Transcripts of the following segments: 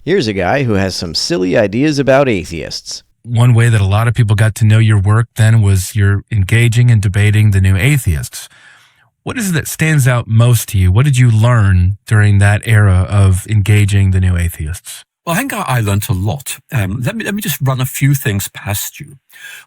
Here's a guy who has some silly ideas about atheists. One way that a lot of people got to know your work then was you're engaging and debating the new atheists. What is it that stands out most to you? What did you learn during that era of engaging the new atheists? Well, I think I learned a lot. Let me just run a few things past you.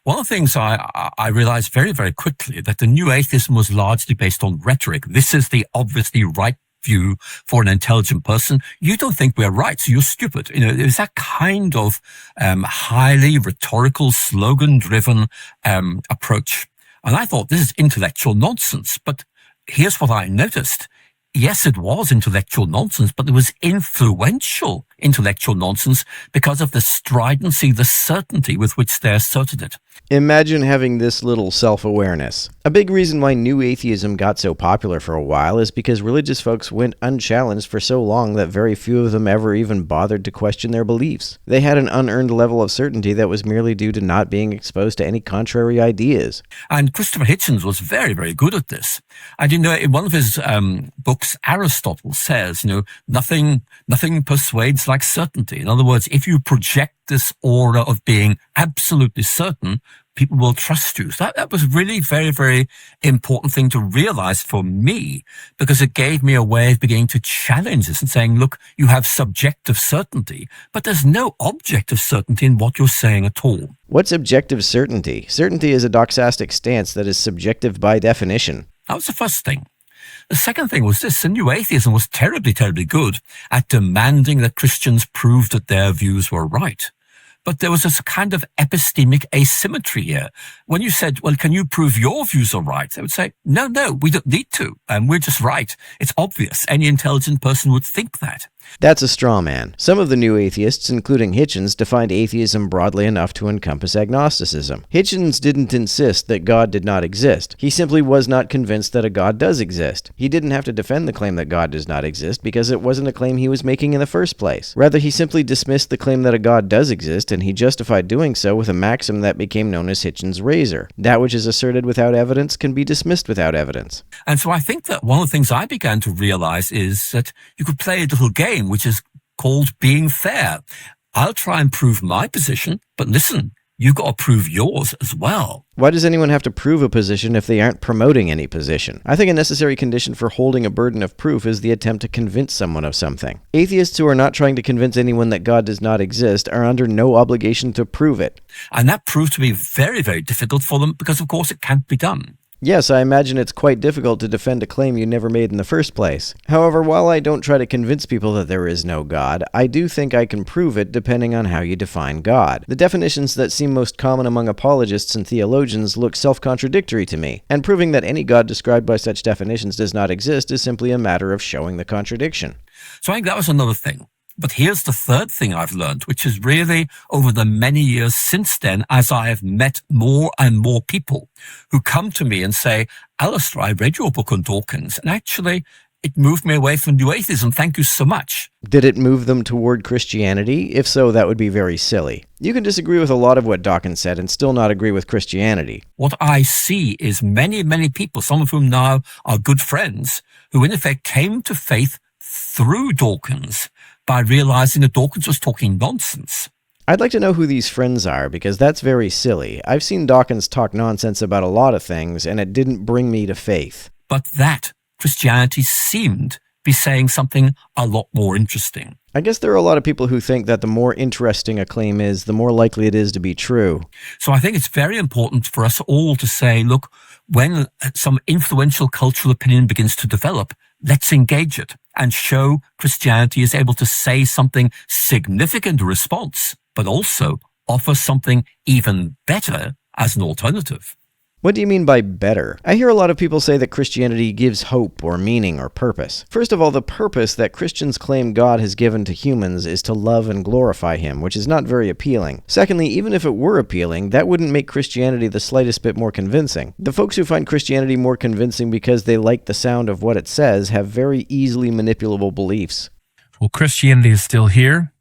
One of the things I realized very, very quickly that the new atheism was largely based on rhetoric. This is the obviously right view for an intelligent person. You don't think we're right, so you're stupid. There's that kind of highly rhetorical, slogan-driven approach. And I thought, this is intellectual nonsense. But here's what I noticed. Yes, it was intellectual nonsense, but it was influential intellectual nonsense because of the stridency, the certainty with which they asserted it. Imagine having this little self-awareness. A big reason why new atheism got so popular for a while is because religious folks went unchallenged for so long that very few of them ever even bothered to question their beliefs. They had an unearned level of certainty that was merely due to not being exposed to any contrary ideas. And Christopher Hitchens was very, very good at this. And in one of his books, Aristotle says, nothing persuades like certainty. In other words, if you project this aura of being absolutely certain, people will trust you. So that was really very, very important thing to realize for me, because it gave me a way of beginning to challenge this and saying, look, you have subjective certainty, but there's no objective certainty in what you're saying at all. What's objective certainty? Certainty is a doxastic stance that is subjective by definition. That was the first thing. The second thing was this: the new atheism was terribly, terribly good at demanding that Christians prove that their views were right. But there was this kind of epistemic asymmetry here. When you said, well, can you prove your views are right? They would say, no, we don't need to. We're just right. It's obvious. Any intelligent person would think that. That's a straw man. Some of the new atheists, including Hitchens, defined atheism broadly enough to encompass agnosticism. Hitchens didn't insist that God did not exist. He simply was not convinced that a God does exist. He didn't have to defend the claim that God does not exist because it wasn't a claim he was making in the first place. Rather, he simply dismissed the claim that a God does exist, and he justified doing so with a maxim that became known as Hitchens' razor. That which is asserted without evidence can be dismissed without evidence. And so I think that one of the things I began to realize is that you could play a little game which is called being fair. I'll try and prove my position, but listen, you've got to prove yours as well. Why does anyone have to prove a position if they aren't promoting any position? I think a necessary condition for holding a burden of proof is the attempt to convince someone of something. Atheists who are not trying to convince anyone that God does not exist are under no obligation to prove it. And that proved to be very, very difficult for them because, of course, it can't be done. Yes, I imagine it's quite difficult to defend a claim you never made in the first place. However, while I don't try to convince people that there is no God, I do think I can prove it depending on how you define God. The definitions that seem most common among apologists and theologians look self-contradictory to me, and proving that any God described by such definitions does not exist is simply a matter of showing the contradiction. So I think that was another thing. But here's the third thing I've learned, which is really over the many years since then, as I have met more and more people who come to me and say, Alistair, I read your book on Dawkins, and actually it moved me away from new atheism. Thank you so much. Did it move them toward Christianity? If so, that would be very silly. You can disagree with a lot of what Dawkins said and still not agree with Christianity. What I see is many, many people, some of whom now are good friends, who in effect came to faith through Dawkins by realizing that Dawkins was talking nonsense. I'd like to know who these friends are, because that's very silly. I've seen Dawkins talk nonsense about a lot of things, and it didn't bring me to faith. But that Christianity seemed to be saying something a lot more interesting. I guess there are a lot of people who think that the more interesting a claim is, the more likely it is to be true. So I think it's very important for us all to say, look, when some influential cultural opinion begins to develop, let's engage it and show Christianity is able to say something significant in response, but also offer something even better as an alternative. What do you mean by better? I hear a lot of people say that Christianity gives hope or meaning or purpose. First of all, the purpose that Christians claim God has given to humans is to love and glorify Him, which is not very appealing. Secondly, even if it were appealing, that wouldn't make Christianity the slightest bit more convincing. The folks who find Christianity more convincing because they like the sound of what it says have very easily manipulable beliefs. Well, Christianity is still here.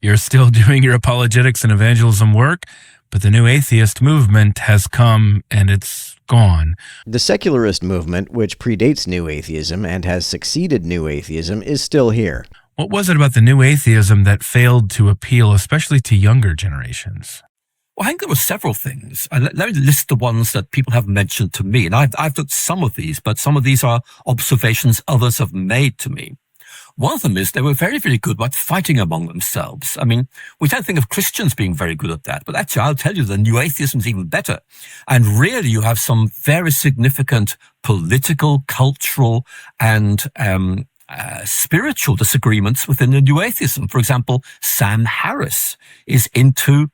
You're still doing your apologetics and evangelism work. But the new atheist movement has come and it's gone. The secularist movement, which predates new atheism and has succeeded new atheism, is still here. What was it about the new atheism that failed to appeal, especially to younger generations? Well, I think there were several things. Let me list the ones that people have mentioned to me. And I've looked at some of these, but some of these are observations others have made to me. One of them is they were very, very good about fighting among themselves. I mean, we don't think of Christians being very good at that, but actually I'll tell you the new atheism is even better. And really you have some very significant political, cultural, and spiritual disagreements within the new atheism. For example, Sam Harris is into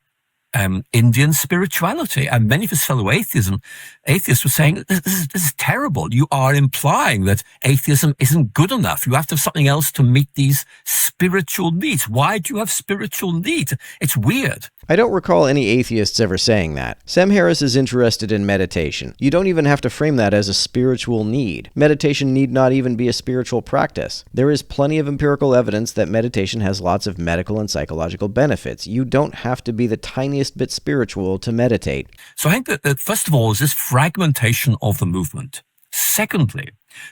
Indian spirituality, and many of his fellow atheists were saying, this is terrible. You are implying that atheism isn't good enough. You have to have something else to meet these spiritual needs. Why do you have spiritual needs? It's weird. I don't recall any atheists ever saying that. Sam Harris is interested in meditation. You don't even have to frame that as a spiritual need. Meditation need not even be a spiritual practice. There is plenty of empirical evidence that meditation has lots of medical and psychological benefits. You don't have to be the tiniest bit spiritual to meditate. So I think that first of all is this fragmentation of the movement. Secondly,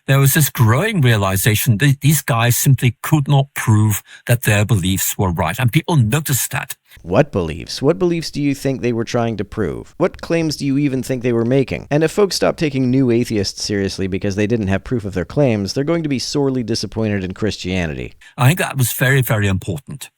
there was this growing realization that these guys simply could not prove that their beliefs were right, and people noticed that. What beliefs? What beliefs do you think they were trying to prove? What claims do you even think they were making? And if folks stop taking new atheists seriously because they didn't have proof of their claims, they're going to be sorely disappointed in Christianity. I think that was very, very important.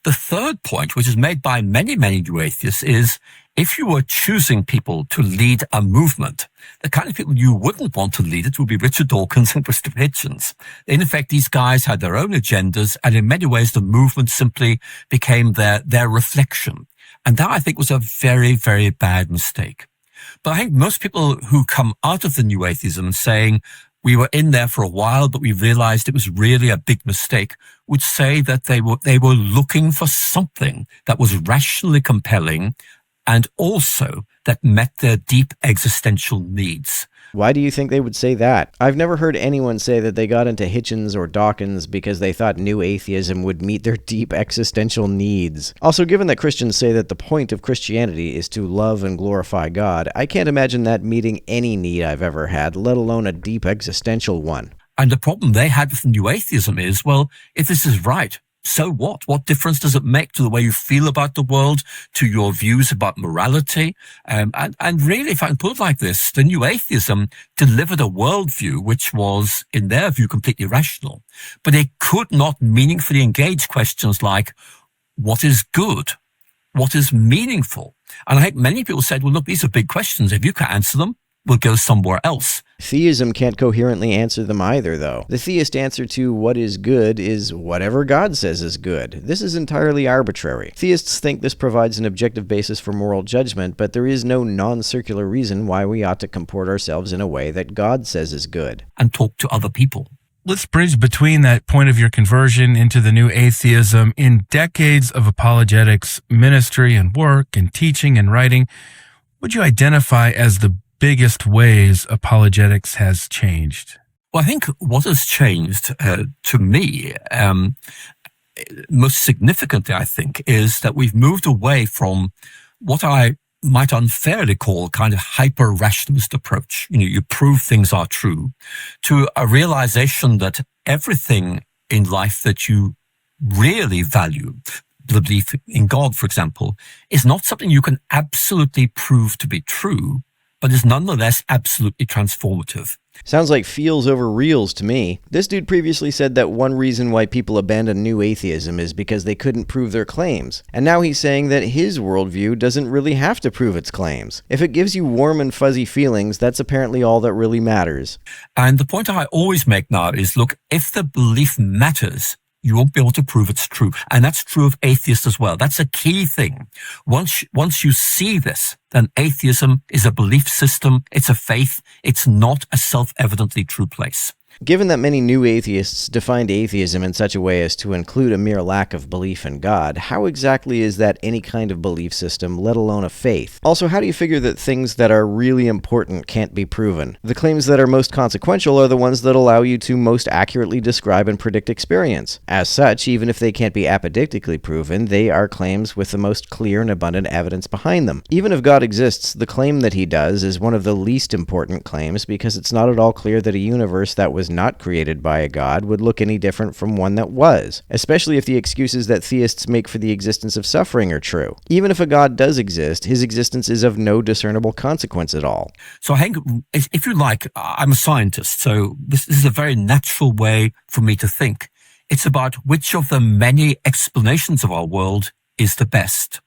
The third point, which is made by many, many new atheists, is if you were choosing people to lead a movement, the kind of people you wouldn't want to lead it would be Richard Dawkins and Christopher Hitchens. In effect, these guys had their own agendas, and in many ways, the movement simply became their reflection. And that, I think, was a very, very bad mistake. But I think most people who come out of the new atheism saying, we were in there for a while, but we realized it was really a big mistake, would say that they were looking for something that was rationally compelling and also that met their deep existential needs. Why do you think they would say that? I've never heard anyone say that they got into Hitchens or Dawkins because they thought new atheism would meet their deep existential needs. Also, given that Christians say that the point of Christianity is to love and glorify God, I can't imagine that meeting any need I've ever had, let alone a deep existential one. And the problem they had with new atheism is, well, if this is right, so what? What difference does it make to the way you feel about the world, to your views about morality? And really, if I can put it like this, the new atheism delivered a worldview which was, in their view, completely rational. But it could not meaningfully engage questions like, what is good? What is meaningful? And I think many people said, well, look, these are big questions. If you can't answer them, we'll go somewhere else. Theism can't coherently answer them either, though. The theist answer to what is good is whatever God says is good. This is entirely arbitrary. Theists think this provides an objective basis for moral judgment, but there is no non-circular reason why we ought to comport ourselves in a way that God says is good. And talk to other people. Let's bridge between that point of your conversion into the new atheism. In decades of apologetics ministry and work and teaching and writing, would you identify as the biggest ways apologetics has changed? Well, I think what has changed to me, most significantly, I think, is that we've moved away from what I might unfairly call kind of hyper-rationalist approach. You prove things are true, to a realization that everything in life that you really value, the belief in God, for example, is not something you can absolutely prove to be true, but is nonetheless absolutely transformative. Sounds like feels over reals to me. This dude previously said that one reason why people abandon new atheism is because they couldn't prove their claims. And now he's saying that his worldview doesn't really have to prove its claims. If it gives you warm and fuzzy feelings, that's apparently all that really matters. And the point I always make now is, look, if the belief matters, you won't be able to prove it's true. And that's true of atheists as well. That's a key thing. Once you see this, then atheism is a belief system. It's a faith. It's not a self-evidently true place. Given that many new atheists defined atheism in such a way as to include a mere lack of belief in God, how exactly is that any kind of belief system, let alone a faith? Also, how do you figure that things that are really important can't be proven? The claims that are most consequential are the ones that allow you to most accurately describe and predict experience. As such, even if they can't be apodictically proven, they are claims with the most clear and abundant evidence behind them. Even if God exists, the claim that he does is one of the least important claims because it's not at all clear that a universe that was was not created by a god would look any different from one that was, especially if the excuses that theists make for the existence of suffering are true. Even if a god does exist, his existence is of no discernible consequence at all. So Hank, if you like, I'm a scientist, so this is a very natural way for me to think. It's about which of the many explanations of our world is the best.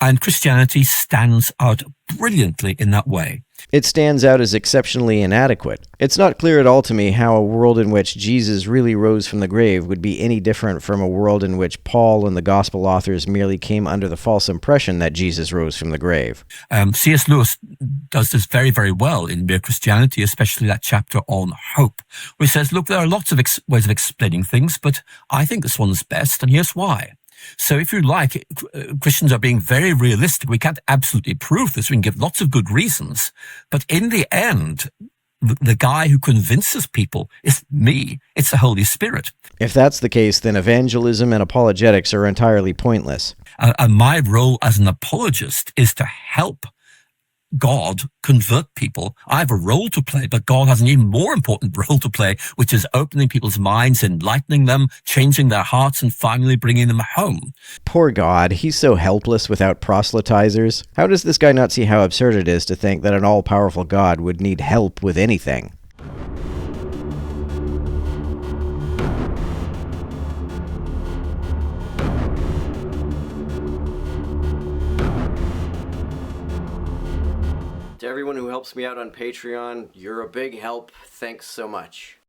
And Christianity stands out brilliantly in that way. It stands out as exceptionally inadequate. It's not clear at all to me how a world in which Jesus really rose from the grave would be any different from a world in which Paul and the gospel authors merely came under the false impression that Jesus rose from the grave. C.S. Lewis does this very, very well in Mere Christianity, especially that chapter on hope, where he says, look, there are lots of ways of explaining things, but I think this one's best, and here's why. So if you like, Christians are being very realistic. We can't absolutely prove this. We can give lots of good reasons. But in the end, the guy who convinces people is me. It's the Holy Spirit. If that's the case, then evangelism and apologetics are entirely pointless. And my role as an apologist is to help God convert people. I have a role to play, but God has an even more important role to play, which is opening people's minds, enlightening them, changing their hearts, and finally bringing them home. Poor God, he's so helpless without proselytizers. How does this guy not see how absurd it is to think that an all-powerful God would need help with anything? To everyone who helps me out on Patreon, you're a big help. Thanks so much.